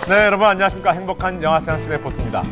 네, 여러분 안녕하십니까. 행복한 영화상 시네포트입니다.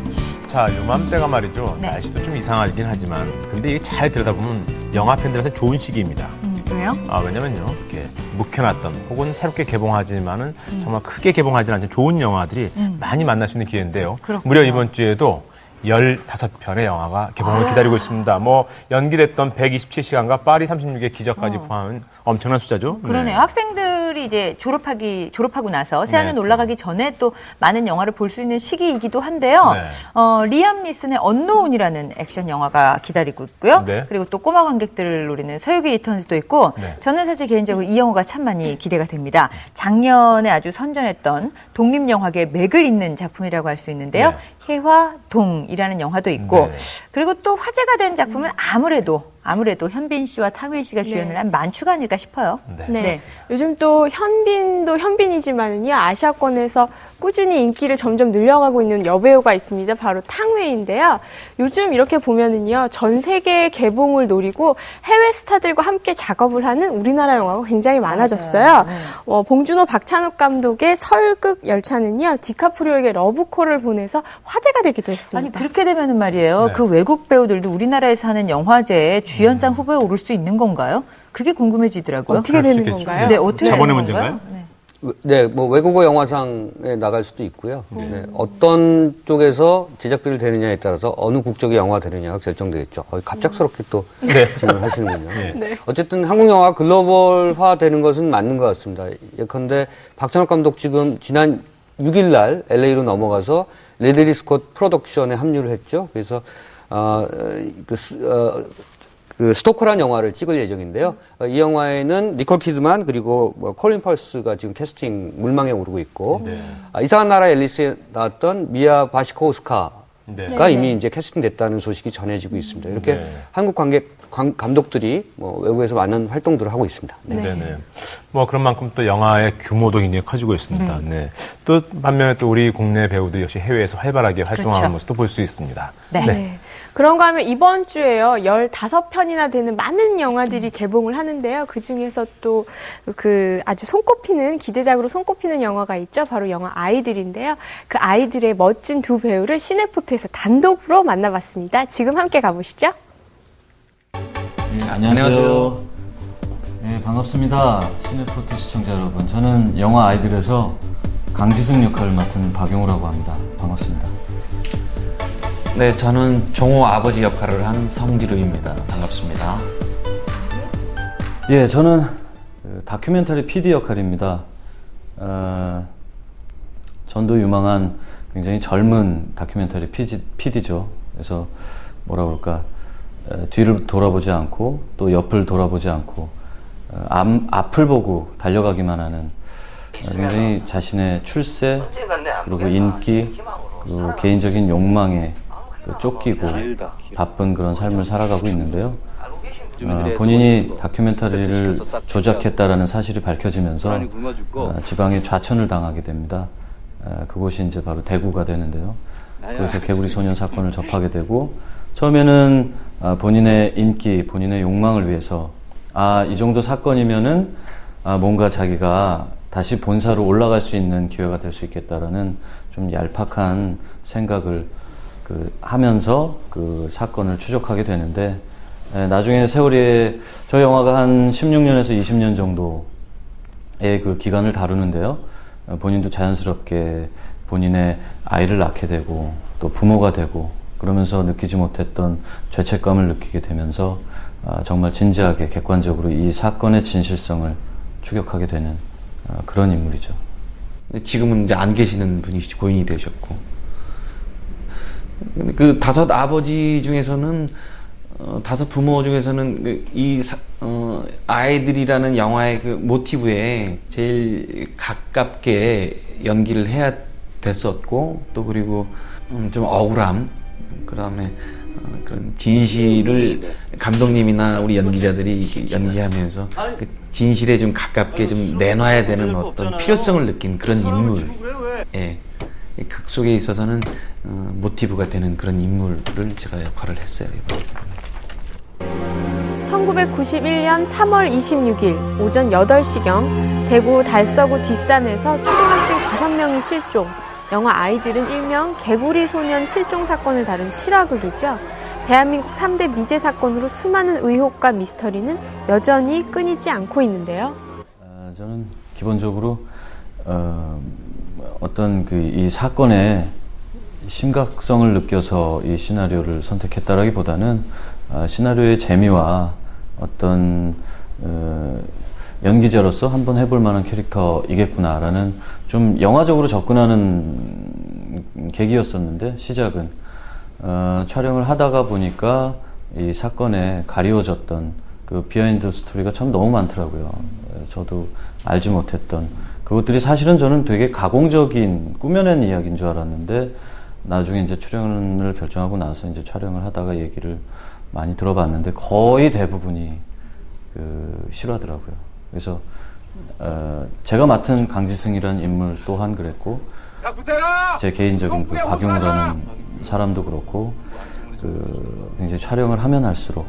자, 요맘때가 말이죠. 네. 날씨도 좀 이상하긴 하지만 근데 이게 잘 들여다보면 영화 팬들한테 좋은 시기입니다. 왜요? 왜냐면요. 이렇게 묵혀놨던 혹은 새롭게 개봉하지만은 정말 크게 개봉하지 않은 좋은 영화들이 많이 만날 수 있는 기회인데요. 그렇군요. 무려 이번 주에도 15편의 영화가 개봉을 기다리고 있습니다. 뭐 연기됐던 127시간과 파리 36의 기적까지 포함한 엄청난 숫자죠. 그러네요. 네. 학생들이 이제 졸업하고 나서 새학년 올라가기 전에 또 많은 영화를 볼 수 있는 시기이기도 한데요. 네. 리암 니슨의 언노운이라는 액션 영화가 기다리고 있고요. 네. 그리고 또 꼬마 관객들을 노리는 서유기 리턴즈도 있고 네. 저는 사실 개인적으로 이 영화가 참 많이 기대가 됩니다. 작년에 아주 선전했던 독립영화계 맥을 잇는 작품이라고 할 수 있는데요. 네. 해화동이라는 영화도 있고 네. 그리고 또 화제가 된 작품은 아무래도 현빈 씨와 탕웨이 씨가 주연을 한 만추가 아닐까 싶어요. 네. 네. 요즘 또 현빈도 현빈이지만은요, 아시아권에서 꾸준히 인기를 점점 늘려가고 있는 여배우가 있습니다. 바로 탕웨이인데요. 요즘 이렇게 보면은요, 전 세계 개봉을 노리고 해외 스타들과 함께 작업을 하는 우리나라 영화가 굉장히 많아졌어요. 봉준호 박찬욱 감독의 설극 열차는요, 디카프리오에게 러브콜을 보내서 화제가 되기도 했습니다. 아니 그렇게 되면은 말이에요. 네. 그 외국 배우들도 우리나라에서 하는 영화제에 주연상 후보에 오를 수 있는 건가요? 그게 궁금해지더라고요. 어떻게 되는 있겠죠. 건가요? 네, 어떻게 자본의 되는 문제인가요? 건가요? 네. 네, 뭐 외국어 영화상에 나갈 수도 있고요. 네, 어떤 쪽에서 제작비를 대느냐에 따라서 어느 국적의 영화가 되느냐가 결정되겠죠. 갑작스럽게 또 질문하시는군요. 네. 어쨌든 한국 영화가 글로벌화 되는 것은 맞는 것 같습니다. 예컨대 박찬욱 감독 지금 지난 6일 날 LA로 넘어가서 레드리 스콧 프로덕션에 합류를 했죠. 그래서 그 스토커라는 영화를 찍을 예정인데요. 이 영화에는 니콜 키드만 그리고 콜린 펄스가 지금 캐스팅 물망에 오르고 있고 이상한 나라 앨리스에 나왔던 미아 바시코스카가 이미 이제 캐스팅됐다는 소식이 전해지고 있습니다. 이렇게 한국 감독들이 뭐 외국에서 많은 활동들을 하고 있습니다. 네. 뭐 그런 만큼 또 영화의 규모도 굉장히 커지고 있습니다. 네. 또 반면에 또 우리 국내 배우들 역시 해외에서 활발하게 활동하는 그렇죠. 모습도 볼 수 있습니다. 네. 그런가 하면 이번 주에요, 15편이나 되는 많은 영화들이 개봉을 하는데요. 그 중에서 또 그 아주 기대작으로 손꼽히는 영화가 있죠. 바로 영화 아이들인데요. 그 아이들의 멋진 두 배우를 시네포트에서 단독으로 만나봤습니다. 지금 함께 가보시죠. 네, 안녕하세요. 네, 반갑습니다. 시네포트 시청자 여러분. 저는 영화 아이들에서 강지승 역할을 맡은 박용우라고 합니다. 반갑습니다. 네, 저는 종호 아버지 역할을 한 성지루입니다. 반갑습니다. 예, 저는 다큐멘터리 PD 역할입니다. 전도 유망한 굉장히 젊은 다큐멘터리 PD죠. 그래서 뭐라 그럴까, 뒤를 돌아보지 않고 또 옆을 돌아보지 않고 앞을 보고 달려가기만 하는 굉장히 자신의 출세 그리고 인기 그리고 개인적인 욕망에 쫓기고 바쁜 그런 삶을 살아가고 있는데요. 본인이 다큐멘터리를 조작했다라는 사실이 밝혀지면서 지방에 좌천을 당하게 됩니다. 그곳이 이제 바로 대구가 되는데요. 그래서 개구리 소년 사건을 접하게 되고 처음에는 본인의 인기, 본인의 욕망을 위해서 이 정도 사건이면은 뭔가 자기가 다시 본사로 올라갈 수 있는 기회가 될 수 있겠다라는 좀 얄팍한 생각을 하면서 그 사건을 추적하게 되는데 나중에 세월이 저 영화가 한 16년에서 20년 정도의 그 기간을 다루는데요. 본인도 자연스럽게 본인의 아이를 낳게 되고 또 부모가 되고 그러면서 느끼지 못했던 죄책감을 느끼게 되면서 정말 진지하게 객관적으로 이 사건의 진실성을 추격하게 되는 그런 인물이죠. 지금은 이제 안 계시는 분이시죠. 고인이 되셨고. 그 다섯 아버지 중에서는, 다섯 부모 중에서는 아이들이라는 영화의 그 모티브에 제일 가깝게 연기를 해야 됐었고, 또 그리고 좀 억울함, 그 다음에 그런 진실을 감독님이나 우리 연기자들이 연기하면서 그 진실에 좀 가깝게 좀 내놔야 되는 어떤 필요성을 느낀 그런 인물. 예. 극 속에 있어서는 모티브가 되는 그런 인물을 제가 역할을 했어요. 1991년 3월 26일 오전 8시경 대구 달서구 뒷산에서 초등학생 5명이 실종, 영화 아이들은 일명 개구리 소년 실종 사건을 다룬 실화극이죠. 대한민국 3대 미제 사건으로 수많은 의혹과 미스터리는 여전히 끊이지 않고 있는데요. 저는 기본적으로 어떤 이 사건의 심각성을 느껴서 이 시나리오를 선택했다라기보다는 시나리오의 재미와 어떤 연기자로서 한번 해볼 만한 캐릭터이겠구나라는 좀 영화적으로 접근하는 계기였었는데, 시작은 촬영을 하다가 보니까 이 사건에 가리워졌던 그 비하인드 스토리가 참 너무 많더라고요. 저도 알지 못했던 그것들이 사실은 저는 되게 가공적인 꾸며낸 이야기인 줄 알았는데, 나중에 이제 출연을 결정하고 나서 이제 촬영을 하다가 얘기를 많이 들어봤는데 거의 대부분이 실화더라고요. 그래서 제가 맡은 강지승이라는 인물 또한 그랬고, 제 개인적인 박용우라는 사람도 그렇고, 굉장히 촬영을 하면 할수록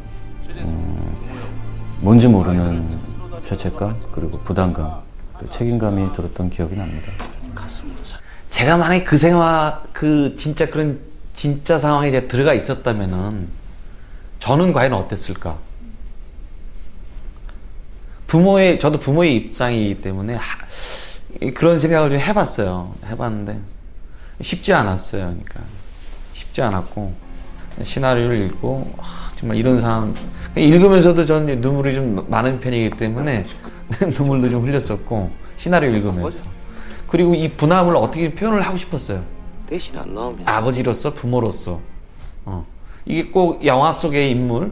뭔지 모르는 죄책감 그리고 부담감, 책임감이 들었던 기억이 납니다. 제가 만약에 그런 진짜 상황에 제가 들어가 있었다면은 저는 과연 어땠을까? 저도 부모의 입장이기 때문에 그런 생각을 좀 해봤는데 쉽지 않았어요. 그러니까 쉽지 않았고, 시나리오를 읽고 정말 이런 상황 읽으면서도 저는 눈물이 좀 많은 편이기 때문에 눈물도 좀 흘렸었고, 시나리오 읽으면서. 그리고 이 분함을 어떻게 표현을 하고 싶었어요. 대신 안 나오면 아버지로서, 부모로서. 이게 꼭 영화 속의 인물,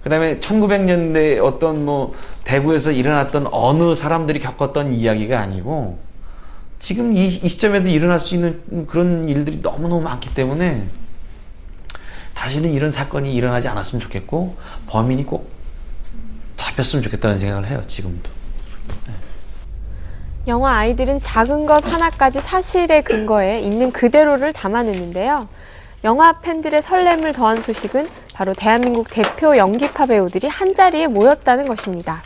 그 다음에 1900년대 어떤 대구에서 일어났던 어느 사람들이 겪었던 이야기가 아니고, 지금 이 시점에도 일어날 수 있는 그런 일들이 너무너무 많기 때문에 다시는 이런 사건이 일어나지 않았으면 좋겠고, 범인이 꼭 잡혔으면 좋겠다는 생각을 해요, 지금도. 네. 영화 아이들은 작은 것 하나까지 사실에 근거해 있는 그대로를 담아내는데요. 영화 팬들의 설렘을 더한 소식은 바로 대한민국 대표 연기파 배우들이 한자리에 모였다는 것입니다.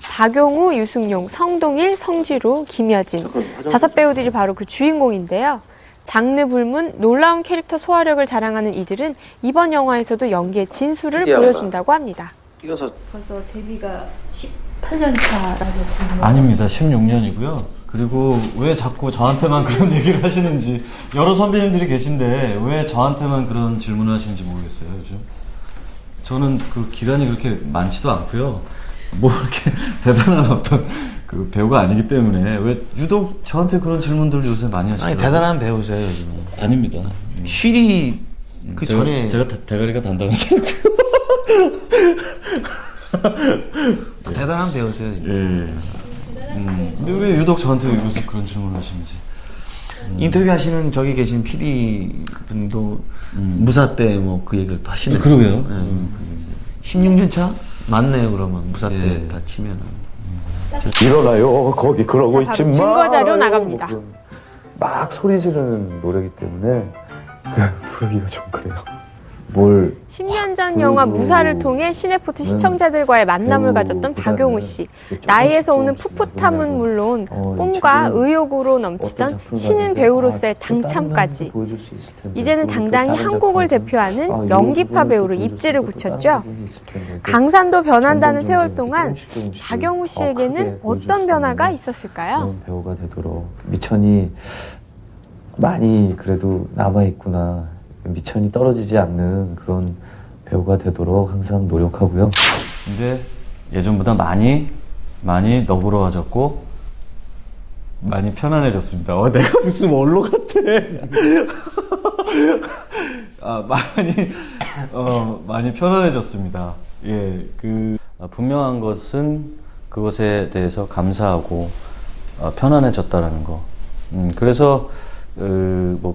박용우, 유승용, 성동일, 성지루, 김여진 5배우들이 바로 그 주인공인데요. 장르 불문 놀라운 캐릭터 소화력을 자랑하는 이들은 이번 영화에서도 연기의 진수를 보여준다고 합니다. 이어서 벌써 데뷔가 18년 차라고 아닙니다. 16년이고요. 그리고 왜 자꾸 저한테만 그런 얘기를 하시는지, 여러 선배님들이 계신데 왜 저한테만 그런 질문을 하시는지 모르겠어요, 요즘. 저는 그 기간이 그렇게 많지도 않고요. 뭐 이렇게 대단한 어떤 그 배우가 아니기 때문에 왜 유독 저한테 그런 질문들을 요새 많이 하시더라고요. 아니, 대단한 배우세요, 요즘에. 아닙니다. 쉬리 전에 제가 대가리가 단단하지 않고요. 대단한 배우세요, 진짜. 예. 근데 왜 유독 저한테 요새 그런 질문을 하시는지. 인터뷰하시는 저기 계신 PD 분도 무사 때 그 얘기를 또 하시네요. 그러게요. 16년 차? 맞네요, 그러면. 무사 때 다 치면은. 일어나요. 거기 그러고 있지 마. 증거 자료 나갑니다. 막 소리 지르는 노래기 때문에 부르기가 좀 그래요. 뭘 10년 전 영화 무사를 통해 시네포트 시청자들과의 만남을 가졌던 박용우 씨. 나이에서 오는 풋풋함은 물론 꿈과 의욕으로 넘치던 신인 배우로서의 당참까지. 이제는 당당히 한국을 대표하는 연기파 배우로 입지를 굳혔죠. 강산도 변한다는 세월 동안 박용우 씨에게는 어떤 변화가 있었을까요? 배우가 되도록 미천이 많이 그래도 남아있구나. 미천이 떨어지지 않는 그런 배우가 되도록 항상 노력하고요. 근데 예전보다 많이 너그러워졌고 많이 편안해졌습니다. 내가 무슨 원로 같아. 많이 편안해졌습니다. 예, 분명한 것은 그것에 대해서 감사하고 편안해졌다라는 거. 그래서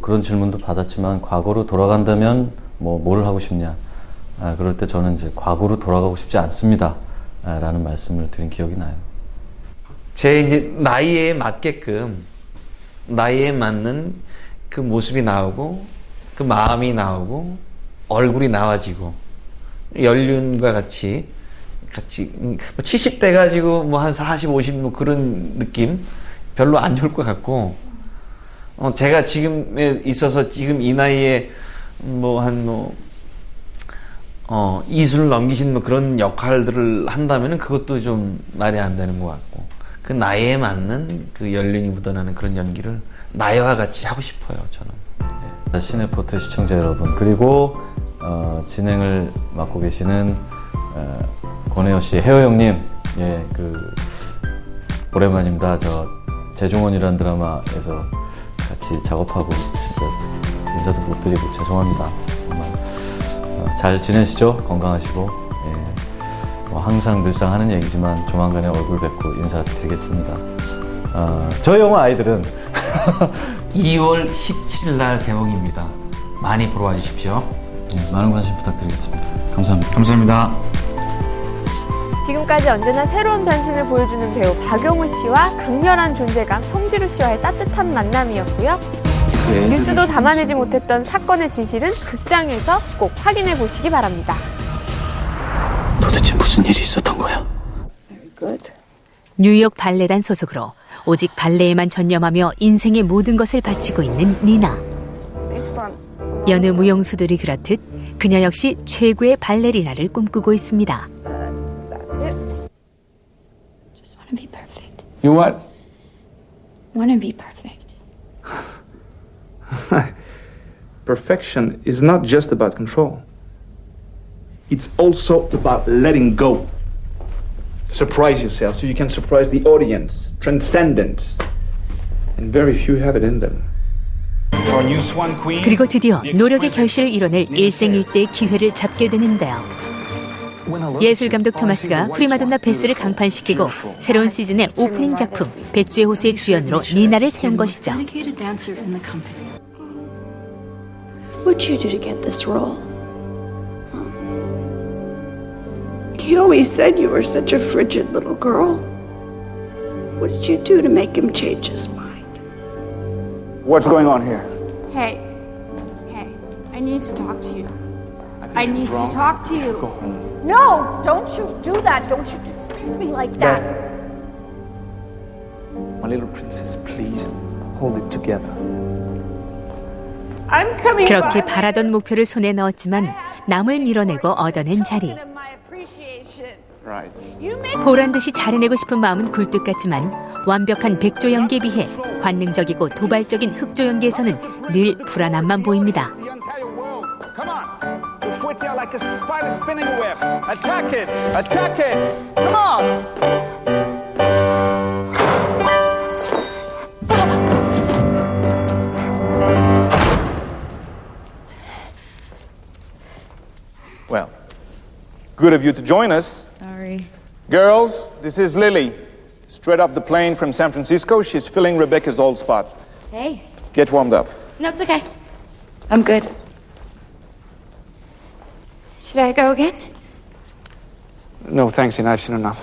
그런 질문도 받았지만, 과거로 돌아간다면 뭘 하고 싶냐? 그럴 때 저는 이제 과거로 돌아가고 싶지 않습니다. 라는 말씀을 드린 기억이 나요. 제 이제 나이에 맞게끔, 나이에 맞는 그 모습이 나오고, 그 마음이 나오고, 얼굴이 나와지고, 연륜과 같이 70대 가지고 한 40, 50 그런 느낌 별로 안 좋을 것 같고, 제가 지금에 있어서 지금 이 나이에 이순을 넘기신 그런 역할들을 한다면은 그것도 좀 말이 안 되는 것 같고, 그 나이에 맞는 그 연륜이 묻어나는 그런 연기를 나이와 같이 하고 싶어요, 저는. 시네포트 시청자 여러분, 그리고 진행을 맡고 계시는 권혜여 씨, 혜여 형님, 예, 오랜만입니다. 저 재중원이라는 드라마에서 같이 작업하고 진짜 인사도 못 드리고 죄송합니다. 정말 잘 지내시죠? 건강하시고, 예, 항상 늘상 하는 얘기지만 조만간에 얼굴 뵙고 인사드리겠습니다. 저희 영화 아이들은 2월 17일 날 개봉입니다. 많이 보러 와주십시오. 많은 관심 부탁드리겠습니다. 감사합니다. 감사합니다. 지금까지 언제나 새로운 변신을 보여주는 배우 박용우 씨와 강렬한 존재감 성지루 씨와의 따뜻한 만남이었고요. 뉴스도 담아내지 못했던 사건의 진실은 극장에서 꼭 확인해 보시기 바랍니다. 도대체 무슨 일이 있었던 거야? 뉴욕 발레단 소속으로 오직 발레에만 전념하며 인생의 모든 것을 바치고 있는 니나. 여느 무용수들이 그렇듯 그녀 역시 최고의 발레리나를 꿈꾸고 있습니다. Be perfect. You what? Want to be perfect. Perfection is not just about control. It's also about letting go. Surprise yourself so you can surprise the audience. Transcendence. And very few have it in them. Our new Swan Queen. 그리고 드디어 노력의 결실을 이뤄낼 일생일대의 기회를 잡게 되는데요. 예술감독 토마스가 프리마돈나 베스를 강판시키고 새로운 시즌의 오프닝 작품 백주의 호수의 주연으로 니나를 세운 것이죠. What'd you do to get this role? He always said you were such a frigid little girl. What did you do to make him change his mind? What's going on here? Hey, I need to talk to you. I need to talk to you. Go home. No, don't you do that. Don't you dismiss me like that. My little princess, please hold it together. I'm coming 그렇게 back. 바라던 목표를 손에 넣었지만 남을 밀어내고 얻어낸 자리. Right. 보란 듯이 잘해내고 싶은 마음은 굴뚝 같지만 완벽한 백조 연기에 비해 관능적이고 도발적인 흑조 연기에서는 늘 불안함만 보입니다. Come on. Foot out like a spider spinning a web. Attack it! Attack it! Come on! Well, good of you to join us. Sorry. Girls, this is Lily. Straight off the plane from San Francisco. She's filling Rebecca's old spot. Hey. Get warmed up. No, it's okay. I'm good. Should I go again? No, thanks, I've seen enough.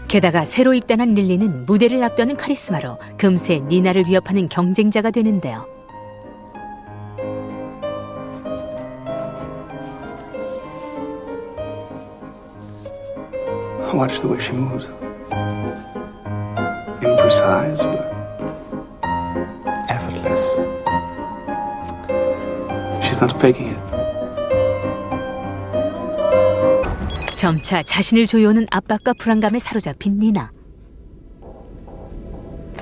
게다가 새로 입단한 릴리는 무대를 앞두는 카리스마로 금세 니나를 위협하는 경쟁자가 되는데요. Watch the way she moves. Imprecise, but effortless. She's not faking it. 점차 자신을 조여오는 압박과 불안감에 사로잡힌 니나.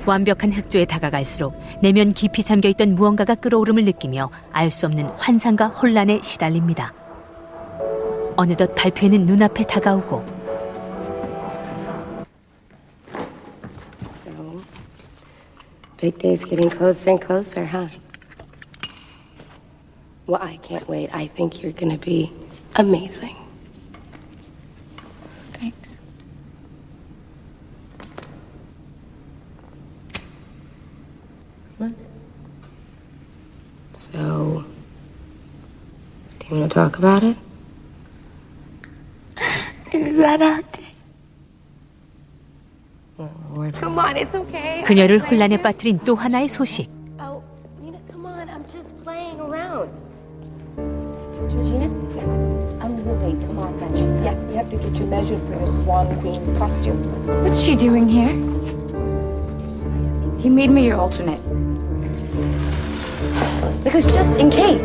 완벽한 흑조에 다가갈수록 내면 깊이 잠겨있던 무언가가 끓어오름을 느끼며 알 수 없는 환상과 혼란에 시달립니다. 어느덧 발표회는 눈앞에 다가오고 So, big day's getting closer and closer, huh? Well, I can't wait. I think you're gonna be amazing. Thanks. So, do you want to talk about it? Is that our day? Come on, it's okay. 그녀를 혼란에 빠뜨린 또 하나의 소식. Oh, Nina, come on. I'm just playing around. Georgina? Yes. I'm Lily. Tomas sent you. Yes, you have to get you measured for your Swan Queen costumes. What's she doing here? He made me your alternate. Because just in case.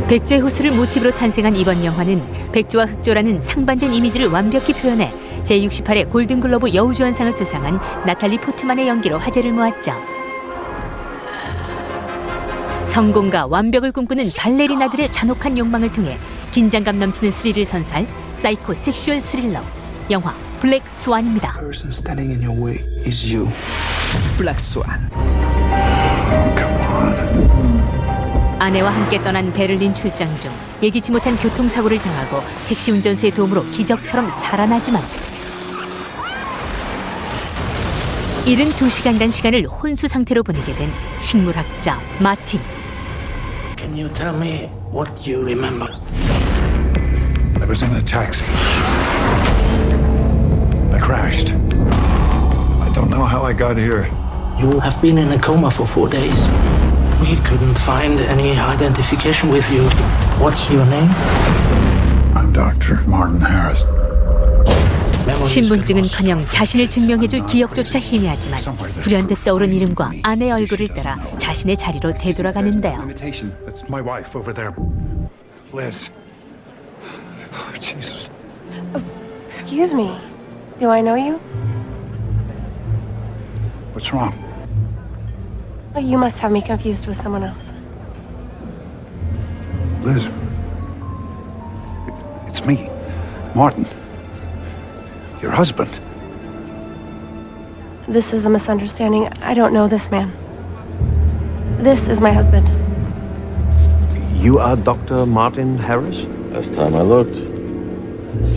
백조의 호수를 모티브로 탄생한 이번 영화는 백조와 흑조라는 상반된 이미지를 완벽히 표현해 제68회 골든글로브 여우주연상을 수상한 나탈리 포트만의 연기로 화제를 모았죠. 성공과 완벽을 꿈꾸는 발레리나들의 잔혹한 욕망을 통해 긴장감 넘치는 스릴을 선사할 사이코 섹슈얼 스릴러 영화 블랙 스완입니다. person standing in your way is you. Black Swan. 아내와 함께 떠난 베를린 출장 중 예기치 못한 교통사고를 당하고 택시 운전수의 도움으로 기적처럼 살아나지만 72시간간 시간을 혼수 상태로 보내게 된 식물학자 마틴. Can you tell me what you remember? I was in a taxi. I crashed. I don't know how I got here. You have been in a coma for 4 days. We couldn't find any identification with you. What's your name? I'm Dr. Martin Harris. 신분증은커녕 자신을 증명해줄 기억조차 희미하지만 불현듯 떠오른 이름과 아내 얼굴을 따라 자신의 자리로 되돌아가는데요. That's my wife over there. Liz. Oh, Jesus. Excuse me. Do I know you? What's wrong? Oh, you must have me confused with someone else. Liz. It's me, Martin. Your husband. This is a misunderstanding. I don't know this man. This is my husband. You are Dr. Martin Harris? Last time I looked.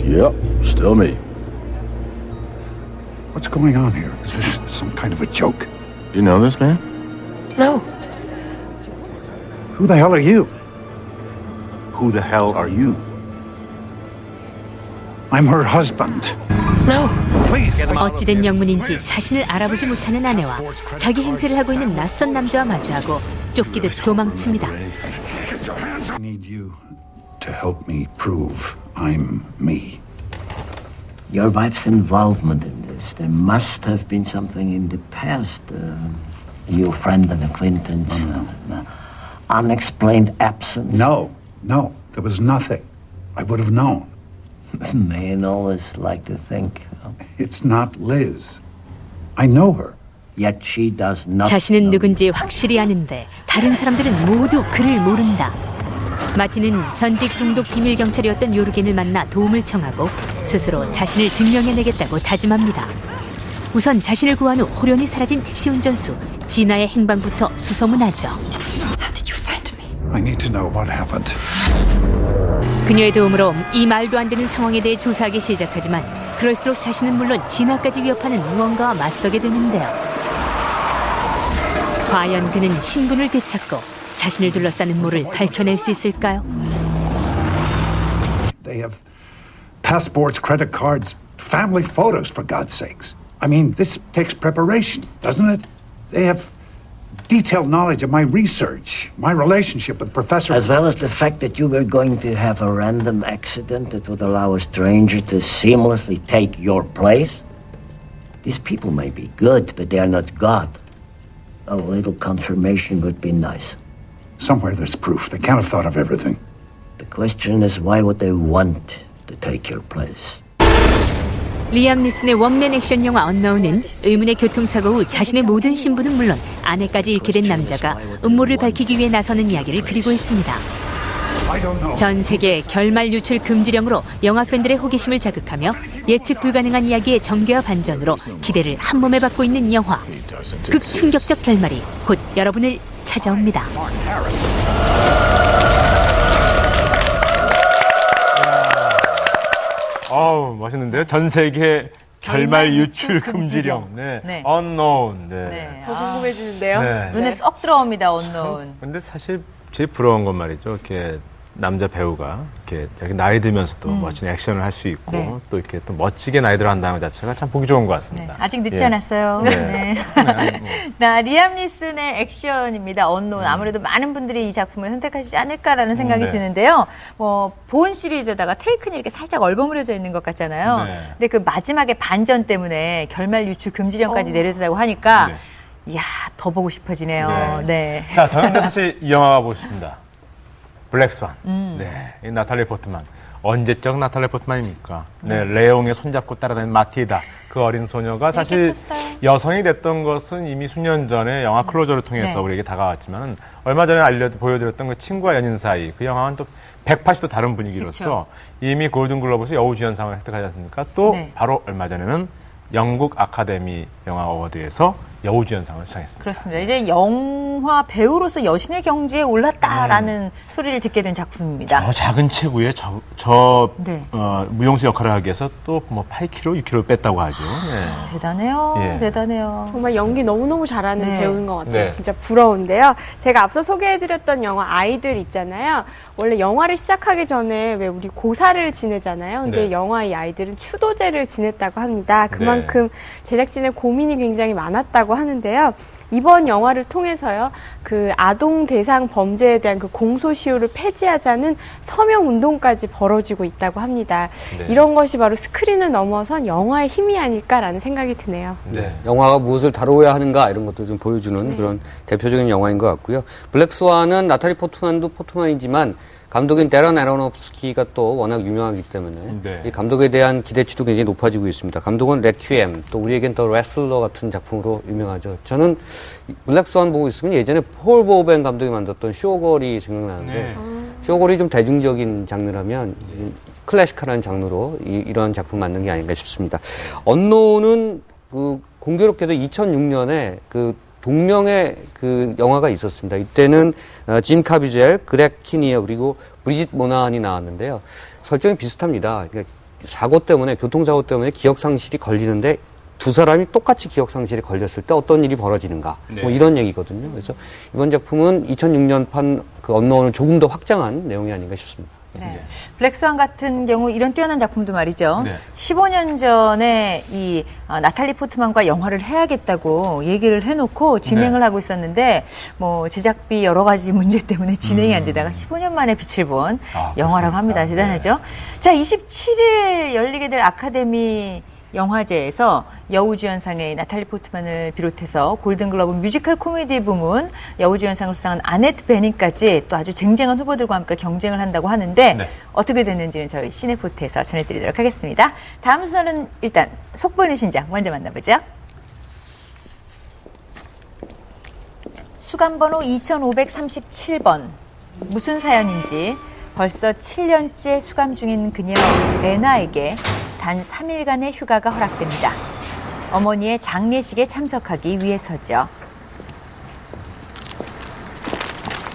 Yep, still me. What's going on here? Is this some kind of a joke? You know this man? No. Who the hell are you? Who the hell are you? I'm her husband. No. Please. 어찌된 영문인지 자신을 알아보지 못하는 아내와 자기 행세를 하고 있는 낯선 남자와 마주하고 쫓기듯 도망칩니다. I need you to help me prove I'm me. Your wife's involvement in this. There must have been something in the past. A new friend and acquaintance. Unexplained absence. No, there was nothing. I would have known. Men always like to think. It's not Liz. I know her. Yet she does not. 자신은 누군지 확실히 아는데 다른 사람들은 모두 그를 모른다. 마틴은 전직 중독 비밀 경찰이었던 요르겐을 만나 도움을 청하고 스스로 자신을 증명해내겠다고 다짐합니다. 우선 자신을 구한 후 호련히 사라진 택시 운전수 지나의 행방부터 수소문하죠. How did you find me? I need to know what happened. 그녀의 도움으로 이 말도 안 되는 상황에 대해 조사하기 시작하지만 그럴수록 자신은 물론 진아까지 위협하는 무언가와 맞서게 되는데요. 과연 그는 신분을 되찾고 자신을 둘러싸는 모를 밝혀낼 수 있을까요? They have passports, credit cards, family photos, for God's sakes. I mean, this takes preparation, doesn't it? They have detailed knowledge of my research, my relationship with Professor... As well as the fact that you were going to have a random accident that would allow a stranger to seamlessly take your place. These people may be good, but they are not God. A little confirmation would be nice. Somewhere there's proof. They can't have thought of everything. The question is, why would they want to take your place? 리암 니슨의 원맨 액션 영화 언노운은 의문의 교통사고 후 자신의 모든 신분은 물론 아내까지 잃게 된 남자가 음모를 밝히기 위해 나서는 이야기를 그리고 있습니다. 전 세계 결말 유출 금지령으로 영화 팬들의 호기심을 자극하며 예측 불가능한 이야기의 전개와 반전으로 기대를 한몸에 받고 있는 영화. 극충격적 결말이 곧 여러분을 찾아옵니다. 멋있는데요. 전 세계 결말 유출 금지령. 네. 네. unknown. 네. 더 궁금해지는데요. 네. 눈에 쏙 들어옵니다, 언노운. 근데 사실 제일 부러운 건 말이죠. 이렇게 남자 배우가 이렇게 나이 들면서도 멋진 액션을 할 수 있고 네. 또 이렇게 또 멋지게 나이 들어 한다는 것 자체가 참 보기 좋은 것 같습니다. 네, 아직 늦지 예. 않았어요. 네. 나 리암 니슨의 액션입니다. 언노운. 아무래도 많은 분들이 이 작품을 선택하시지 않을까라는 생각이 네. 드는데요. 본 시리즈에다가 테이큰이 이렇게 살짝 얼버무려져 있는 것 같잖아요. 네. 근데 그 마지막에 반전 때문에 결말 유출 금지령까지 내려진다고 하니까 네. 이야, 더 보고 싶어지네요. 네. 자, 저는 사실 이 영화가 보고 싶습니다. 블랙스완. 네, 이 나탈리 포트만. 언제적 나탈리 포트만입니까? 네, 레옹의 손잡고 따라다니는 마틸다. 그 어린 소녀가 사실 여성이 됐던 것은 이미 수년 전에 영화 클로저를 통해서 네. 우리에게 다가왔지만 얼마 전에 보여드렸던 그 친구와 연인 사이 그 영화는 또 180도 다른 분위기로서 이미 골든글로브에서 여우주연상을 획득하지 않습니까? 또 네. 바로 얼마 전에는 영국 아카데미 영화 어워드에서 여우주연상을 수상했습니다. 그렇습니다. 이제 영화 배우로서 여신의 경지에 올랐다라는 소리를 듣게 된 작품입니다. 저 작은 체구에 네. 무용수 역할을 하기 위해서 또 뭐 8kg, 6kg 뺐다고 하죠. 네. 대단해요. 예. 대단해요. 정말 연기 너무너무 잘하는 네. 배우인 것 같아요. 네. 진짜 부러운데요. 제가 앞서 소개해드렸던 영화 아이들 있잖아요. 원래 영화를 시작하기 전에 왜 우리 고사를 지내잖아요. 근데 네. 영화 이 아이들은 추도제를 지냈다고 합니다. 그만큼 제작진의 고민이 굉장히 많았다고 하는데요. 이번 영화를 통해서요, 그 아동 대상 범죄에 대한 그 공소시효를 폐지하자는 서명 운동까지 벌어지고 있다고 합니다. 네. 이런 것이 바로 스크린을 넘어선 영화의 힘이 아닐까라는 생각이 드네요. 네. 영화가 무엇을 다루어야 하는가 이런 것도 좀 보여주는 그런 대표적인 영화인 것 같고요. 블랙스완은 나탈리 포트만도 포트만이지만 감독인 데런 에로노프스키가 또 워낙 유명하기 때문에 네. 이 감독에 대한 기대치도 굉장히 높아지고 있습니다. 감독은 레퀴엠, 또 우리에겐 더 레슬러 같은 작품으로 유명하죠. 저는 블랙스완 보고 있으면 예전에 폴 보벤 감독이 만들었던 쇼걸이 생각나는데 네. 쇼걸이 좀 대중적인 장르라면 클래시컬한 장르로 이런 작품 만든 게 아닌가 싶습니다. 언노는 그 공교롭게도 2006년에 그 동명의 그 영화가 있었습니다. 이때는 짐 카비젤, 그렉 키니어 그리고 브리짓 모나한이 나왔는데요. 설정이 비슷합니다. 그러니까 사고 때문에 교통사고 때문에 기억상실이 걸리는데 두 사람이 똑같이 기억상실에 걸렸을 때 어떤 일이 벌어지는가 네. 뭐 이런 얘기거든요. 그래서 이번 작품은 2006년판 그 언노운을 조금 더 확장한 내용이 아닌가 싶습니다. 네. 블랙스완 같은 경우 이런 뛰어난 작품도 말이죠. 네. 15년 전에 이 나탈리 포트만과 영화를 해야겠다고 얘기를 해놓고 진행을 하고 있었는데 뭐 제작비 여러 가지 문제 때문에 진행이 안 되다가 15년 만에 빛을 본 영화라고 합니다. 대단하죠. 자, 27일 열리게 될 아카데미 영화제에서 여우주연상의 나탈리 포트만을 비롯해서 골든글러브 뮤지컬 코미디 부문 여우주연상을 수상한 아네트 베닝까지 또 아주 쟁쟁한 후보들과 함께 경쟁을 한다고 하는데 네. 어떻게 됐는지는 저희 시네포트에서 전해드리도록 하겠습니다. 다음 순서는 일단 속보이는 신작 먼저 만나보죠. 수감번호 2537번. 무슨 사연인지 벌써 7년째 수감 중인 그녀 레나에게 단 3일간의 휴가가 허락됩니다. 어머니의 장례식에 참석하기 위해서죠.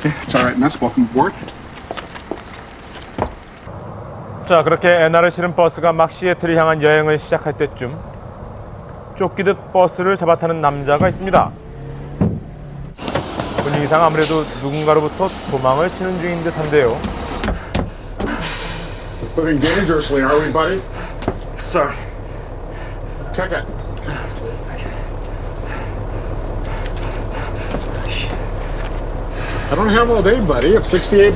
It's all right, miss. Welcome aboard. 자, 그렇게 애나를 실은 버스가 막 시애틀을 향한 여행을 시작할 때쯤 쫓기듯 버스를 잡아타는 남자가 있습니다. 분위기상 아무래도 누군가로부터 도망을 치는 중인 듯한데요. Living dangerously, are we, buddy? Sorry. Check it. I don't have all day, buddy. It's $68.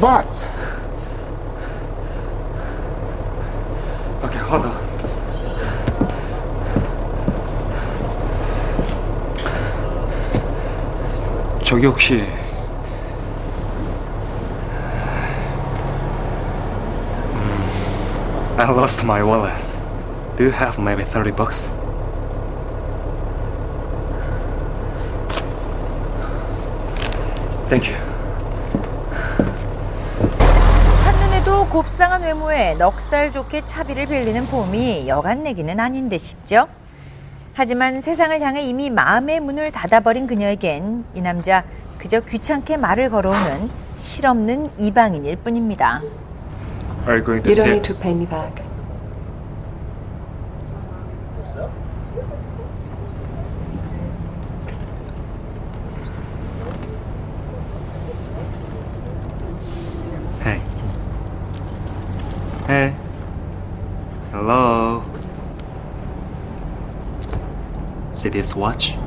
Okay, hold on. 저기 혹시 I lost my wallet. Do you have maybe $30? Thank you. 한눈에도 곱상한 외모에 넉살 좋게 차비를 빌리는 봄이 여간 내기는 아닌데 싶죠. 하지만 세상을 향해 이미 마음의 문을 닫아버린 그녀에겐 이 남자 그저 귀찮게 말을 걸어오는 실없는 이방인일 뿐입니다. Are you going to You don't sit? need to pay me back. Hey, See this watch?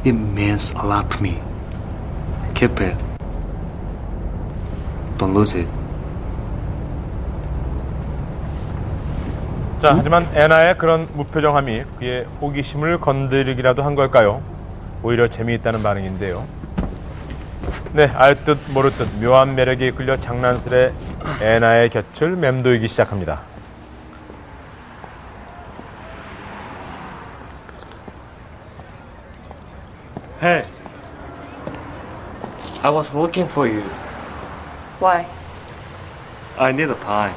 It means a lot to me. Keep it. Don't lose it. 자, 하지만 애나의 그런 무표정함이 그의 호기심을 건드리기라도 한 걸까요? 오히려 재미있다는 반응인데요. 네, 알듯 모르듯 묘한 매력에 이끌려 장난스레 애나의 곁을 맴돌기 시작합니다. Hey, I was looking for you. Why? I need a time.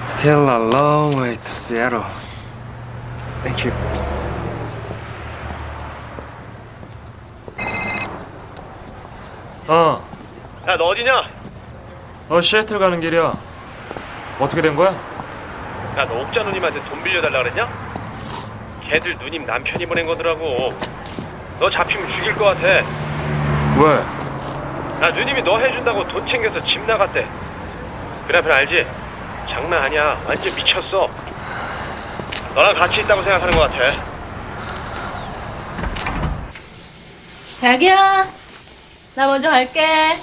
Still a long way to Seattle. Thank you. 야, 너 어디냐? 시애틀 가는 길이야. 어떻게 된 거야? 야, 너 옥자 누님한테 돈 빌려달라 그랬냐? 걔들 누님 남편이 보낸 거더라고. 너 잡히면 죽일 것 같아. 왜? 야, 누님이 너 해준다고 돈 챙겨서 집 나갔대. 그 남편 알지? 장난 아니야. 완전 미쳤어. 너랑 같이 있다고 생각하는 것 같아. 자기야, 나 먼저 갈게.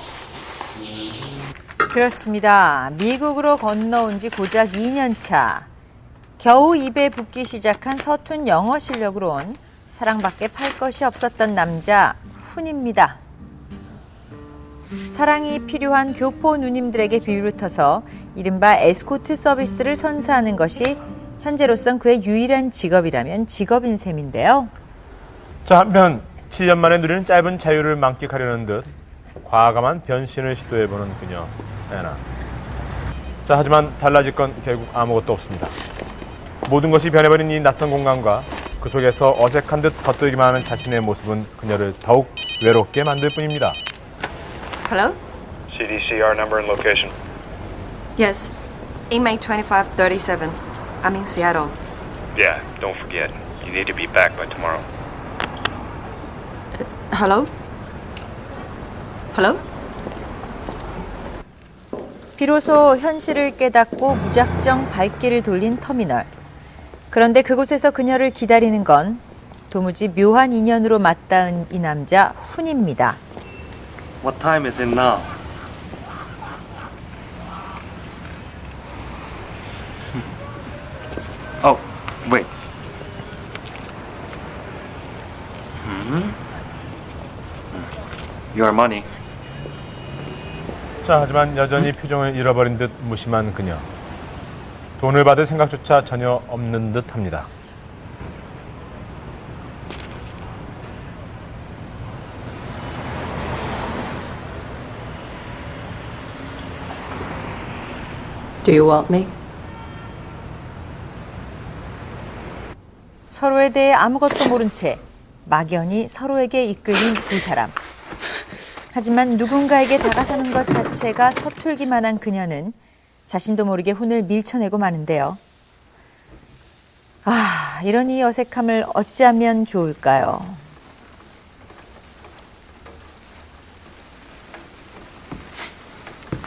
그렇습니다. 미국으로 건너온 지 고작 2년 차. 겨우 입에 붙기 시작한 서툰 영어 실력으론 사랑밖에 팔 것이 없었던 남자 훈입니다. 사랑이 필요한 교포 누님들에게 비비를 터서 이른바 에스코트 서비스를 선사하는 것이 현재로선 그의 유일한 직업이라면 직업인 셈인데요. 자, 한편 7년 만에 누리는 짧은 자유를 만끽하려는 듯 과감한 변신을 시도해보는 그녀 애나. 자, 하지만 달라질 건 결국 아무것도 없습니다. 모든 것이 변해버린 이 낯선 공간과 그 속에서 어색한 듯 겉돌기만 하는 자신의 모습은 그녀를 더욱 외롭게 만들 뿐입니다. Hello? CDCR number and location. Yes. Inmate 2537. I'm in Seattle. Yeah, don't forget. You need to be back by tomorrow. Hello? Hello? 비로소 현실을 깨닫고 무작정 발길을 돌린 터미널. 그런데 그곳에서 그녀를 기다리는 건 도무지 묘한 인연으로 맞닿은 이 남자 훈입니다. What time is it now? Oh, wait. Your money. 자, 하지만 여전히 표정을 잃어버린 듯 무심한 그녀. 돈을 받을 생각조차 전혀 없는 듯합니다. Do you want me? 서로에 대해 아무것도 모른 채 막연히 서로에게 이끌린 두 사람. 하지만 누군가에게 다가서는 것 자체가 서툴기만 한 그녀는 자신도 모르게 훈을 밀쳐내고 마는데요. 아, 이런 이 어색함을 어찌하면 좋을까요?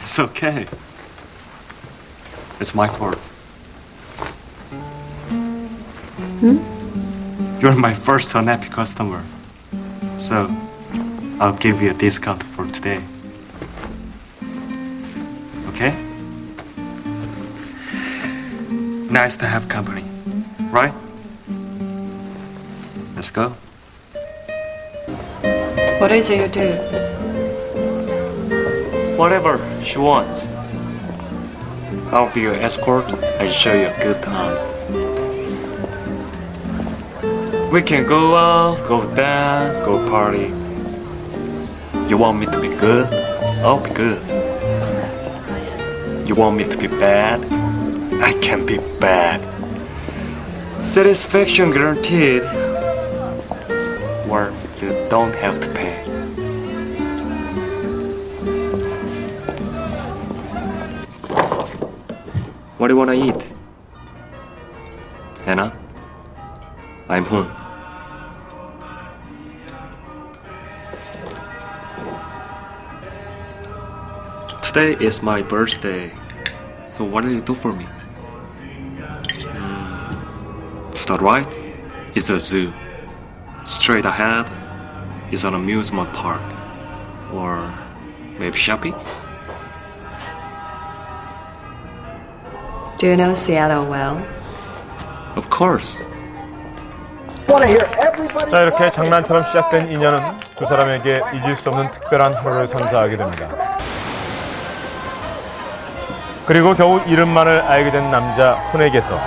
It's okay. It's my fault. You're my first unhappy customer. So, I'll give you a discount for today. Okay? Nice to have company, right? Let's go. What is it you do? Whatever she wants. I'll be your escort and show you a good time. We can go out, go dance, go party. You want me to be good? I'll be good. You want me to be bad? I can be bad. Satisfaction guaranteed. don't have to pay. What do you wanna eat? Anna? I'm Hoon. Today is my birthday, so what do you do for me? To the right is a zoo. Straight ahead is an amusement park. Or maybe shopping? Do you know Seattle well? Of course. 자, 이렇게 장난처럼 시작된 인연은 두 사람에게 잊을 수 없는 특별한 하루를 선사하게 됩니다. 그리고 겨우 이름만을 알게 된 남자 훈에게서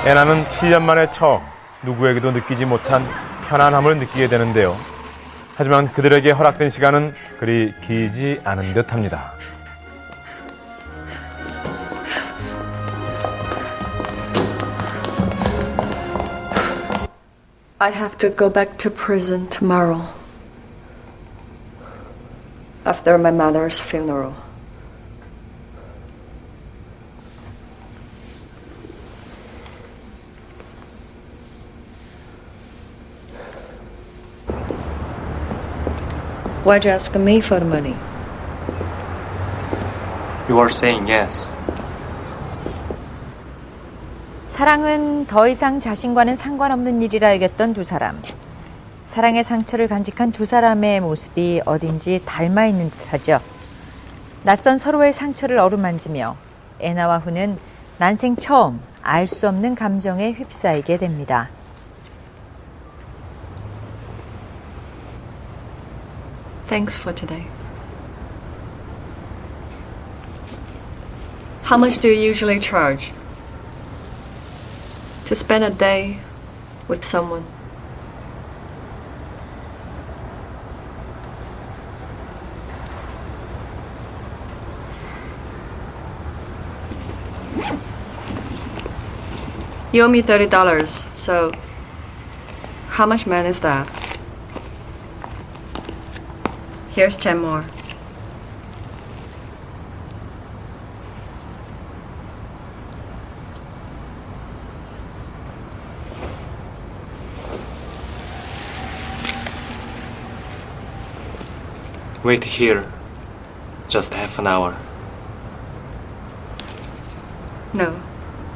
애나는 7년 만에 처음 누구에게도 느끼지 못한 편안함을 느끼게 되는데요. 하지만 그들에게 허락된 시간은 그리 길지 않은 듯합니다. I have to go back to prison tomorrow. After my mother's funeral. Why'd you ask me for the money? You are saying yes. 사랑은 더 이상 자신과는 상관없는 일이라 여겼던 두 사람. 사랑의 상처를 간직한 두 사람의 모습이 어딘지 닮아 있는 듯하죠. 낯선 서로의 상처를 어루만지며 애나와 훈은 난생 처음 알 수 없는 감정에 휩싸이게 됩니다. Thanks for today. How much do you usually charge to spend a day with someone? You owe me $30, so how much man is that? Here's 10 more. Wait here. Just half an hour. No.